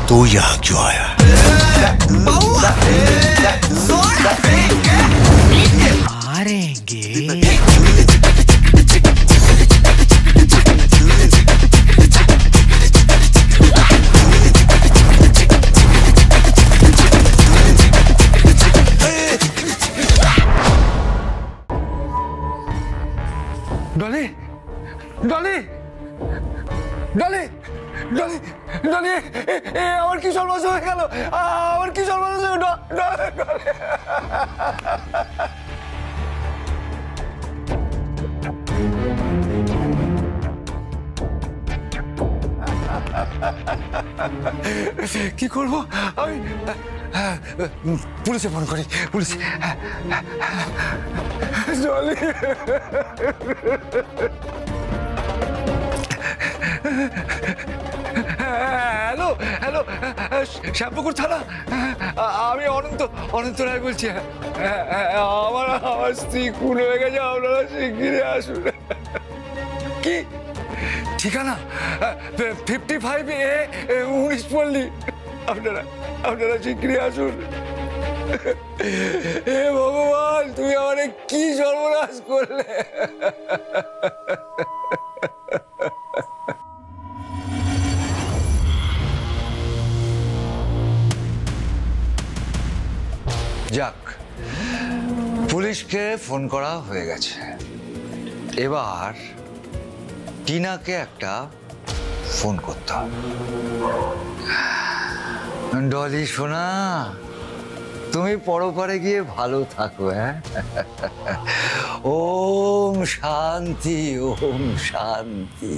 तो यहाँ क्यों आया? मारेंगे। डॉली, डॉली, डॉली, डॉली, डॉली, আমার কি সর্বনাশ হয়ে গেল? আমার কি সর্বনাশ হয়ে গেল? কি করব আমি? পুলিশে ফোন করি। Police. Dolly, hello hello, Shyampukur থানা, আমি অনন্ত রায় বলছি। আমার স্ত্রী খুন হয়ে গেছে, আপনারা শিগগিরই আসুন। কি ঠিকানা? 55A 19 পল্লী। আপনারা শিগগিরই আসুন। হে ভগবান, তুমি আমারে কি সর্বনাশ করলে? যাক, পুলিশকে ফোন করা হয়ে গেছে। এবার টিনাকে একটা ফোন করতে হবে। ডলি সোনা, তুমি পরপারে গিয়ে ভালো থাকো। হ্যাঁ, ওম শান্তি, ওম শান্তি।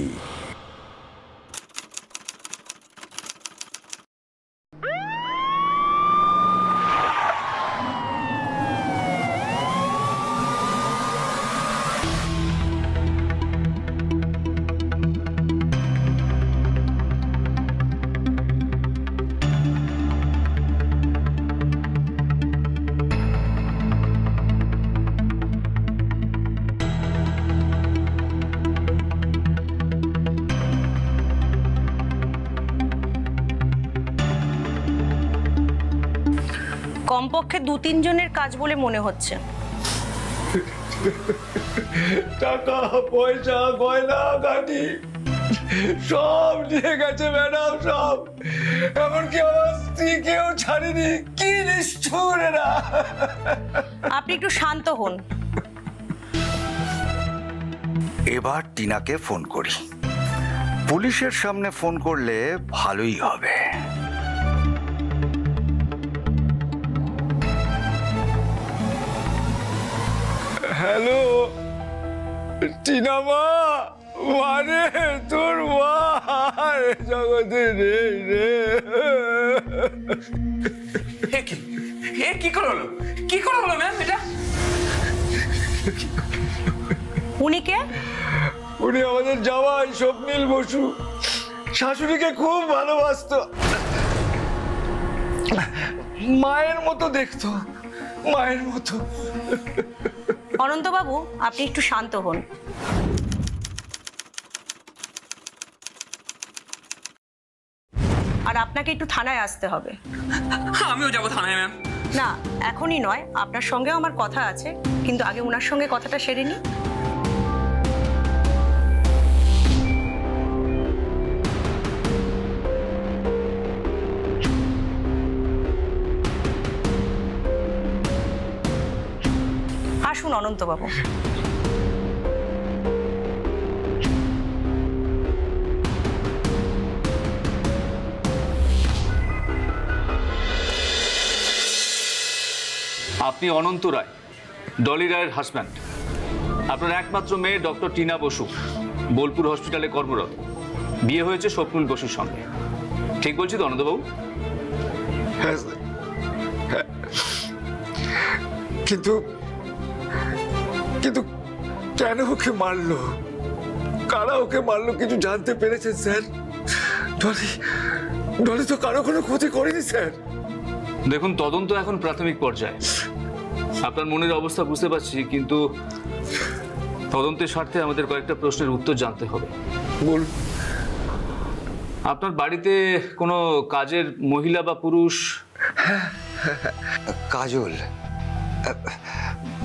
কমপক্ষে 2-3 জনের কাজ বলে মনে হচ্ছে। টাকা পয়সা গয়না গাড়ি সব নিয়ে গেছে ম্যাডাম, সব। এমনকি আমার স্ত্রীকেও ছাড়েনি। কি নিষ্ঠুর এরা! আপনি একটু শান্ত হন। এবার টিনাকে ফোন করি। পুলিশের সামনে ফোন করলে ভালোই হবে। হ্যালো টিনা মা, মানে তোর মা জগতে নেই রে। কি করে হলো ম্যাম এটা? উনি কে? উনি আমাদের জামাই স্বপ্নীল বসু। শাশুড়িকে খুব ভালোবাসতো, মায়ের মতো দেখতো, মায়ের মতো। অনন্তবাবু, আপনি একটু শান্ত হন। আর আপনাকে একটু থানায় আসতে হবে। আমিও যাবো থানায় ম্যাম। না, এখনই নয়, আপনার সঙ্গেও আমার কথা আছে, কিন্তু আগে ওনার সঙ্গে কথাটা সেরে নি। আসুন অনন্তবাবু। আপনি অনন্ত রায়, ডলি রায়ের হাজব্যান্ড। আপনার একমাত্র মেয়ে ডক্টর টিনা বসু বোলপুর হসপিটালে কর্মরত। বিয়ে হয়েছে স্বপ্নুল বসুর সঙ্গে। ঠিক বলছি তো অনন্তবাবু? হ্যাঁ স্যার, হ্যাঁ। কিন্তু কেন ওকে মারলো, কারা ওকে মারলো কিছু জানতে পেরেছেন স্যার? ডলি তো কারো কোনো ক্ষতি করেনি স্যার। দেখুন, তদন্ত এখন প্রাথমিক পর্যায়ে। আপনার মনের অবস্থা বুঝতে পারছি, কিন্তু তদন্তের স্বার্থে আমাদের কয়েকটা প্রশ্নের উত্তর জানতে হবে। বল। আপনার বাড়িতে কোনো কাজের মহিলা বা পুরুষ? কাজল,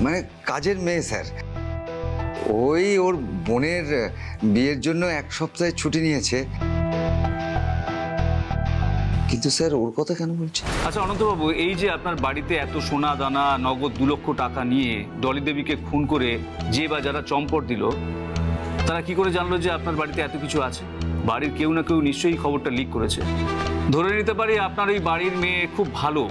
মানে কাজের মেয়ে স্যার। ওই ওর বোনের বিয়ের জন্য 1 সপ্তাহের ছুটি নিয়েছে। কিন্তু স্যার ওর কথা কেন বলছে? আচ্ছা অনন্তবাবু, এই যে আপনার বাড়িতে এত সোনা দানা নগদ 2 লক্ষ টাকা নিয়ে ডলি দেবীকে খুন করে যে বা যারা চম্পট দিল, তারা কি করে জানলো যে আপনার বাড়িতে এত কিছু আছে? বাড়ির কেউ না কেউ নিশ্চয়ই খবরটা লিক করেছে। ধরে নিতে পারি আপনার ওই বাড়ির মেয়ে খুব ভালো,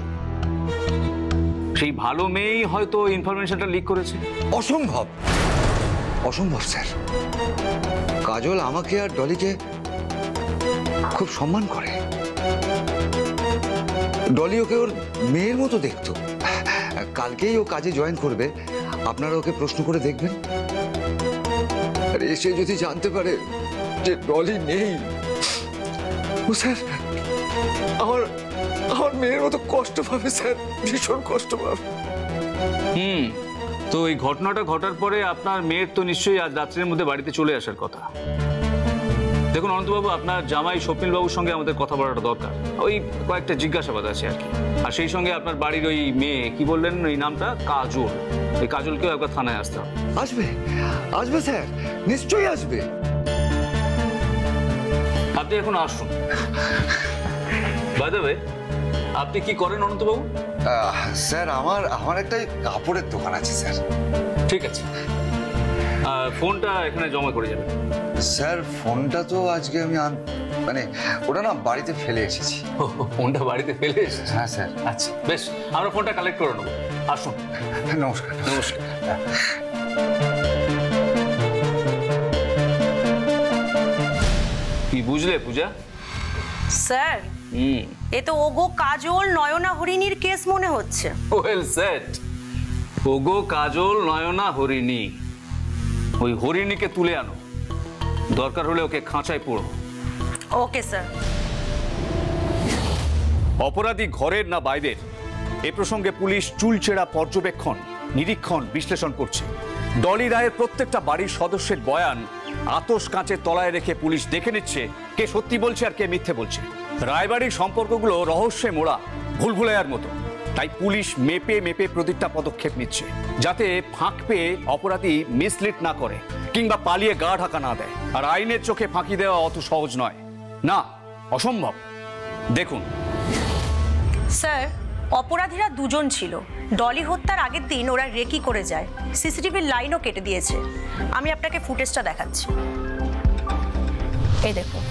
সেই ভালো মেয়েই হয়তো ইনফরমেশনটা লিক করেছে। অসম্ভব, অসম্ভব স্যার। কাজল আমাকে আর ডলিকে খুব সম্মান করে। ডলি ওকে ওর মেয়ের মতো দেখতো। কালকেই ও কাজে জয়েন করবে, আপনারা ওকে প্রশ্ন করে দেখবেন। আর এসে যদি জানতে পারে যে ডলি নেই, ও স্যার আমার মেয়ের মতো কষ্ট পাবে স্যার, ভীষণ কষ্ট পাবে। তো এই ঘটনাটা ঘটার পরে আপনার মেয়ের তো নিশ্চয়ই আজ রাত্রের মধ্যে বাড়িতে চলে আসার কথা। দেখুন অনন্তবাবু, আপনার জামাই স্বপ্নিল বাবুর সঙ্গে আমাদের কথা বলাটা দরকার। ওই কয়েকটা জিজ্ঞাসাবাদ আছে আর কি। আর সেই সঙ্গে আপনার বাড়ির ওই মেয়ে, কি বললেন ওই নামটা? কাজল। এই কাজলকেও একবার থানায় আসতে হবে। আসবে, আসবে স্যার, নিশ্চয়ই আসবে। আপনি এখন আসুন। বাই দ্য ওয়ে, আপনি কি করেন অনন্তবাবু? স্যার আমার একটা কাপড়ের দোকান আছে স্যার। ঠিক আছে, ফোনটা এখানে জমা করে যাবেন। স্যার ফোনটা তো আজকে আমি মানে ওটা না বাড়িতে ফেলে এসেছি। ফোনটা বাড়িতে ফেলে এসেছি? হ্যাঁ স্যার। আচ্ছা বেশ, আমরা ফোনটা কালেক্ট করে নেবো। আসুন। নমস্কার। নমস্কার। কি বুঝলে পূজা? স্যার, এ তো ওগো কাজল নয়না হরিণীর কেস মনে হচ্ছে। Well set. ওগো কাজল নয়না হরিণী। ওই হরিণীকে তুলে আনো, দরকার হলে ওকে খাঁচায় পোড়ো। Okay sir. অপরাধী ঘরের না বাইরের, এ প্রসঙ্গে পুলিশ চুলচেরা পর্যবেক্ষণ, নিরীক্ষণ, বিশ্লেষণ করছে। ডলি রায়ের প্রত্যেকটা বাড়ির সদস্যের বয়ান আতশ কাঁচের তলায় রেখে পুলিশ দেখে নিচ্ছে কে সত্যি বলছে আর কে মিথ্যে বলছে। রায়বাড়ির সম্পর্কগুলো রহস্যে মোড়া, ভুলভুলাইয়ার মতো। তাই পুলিশ মেপে মেপে প্রতিটা পদক্ষেপ নিচ্ছে, যাতে ফাঁক পেয়ে অপরাধী মিসলিড না করে কিংবা পালিয়ে গা ঢাকা না দেয়। আর আইনের চোখে ফাঁকি দেওয়া অত সহজ নয়, না, অসম্ভব। দেখুন স্যার, অপরাধীরা 2 জন ছিল। ডলি হত্যার আগের দিন ওরা রেকি করে যায়, সিসিটিভির লাইনও কেটে দিয়েছে। আমি আপনাকে ফুটেজটা দেখাচ্ছি, এই দেখুন।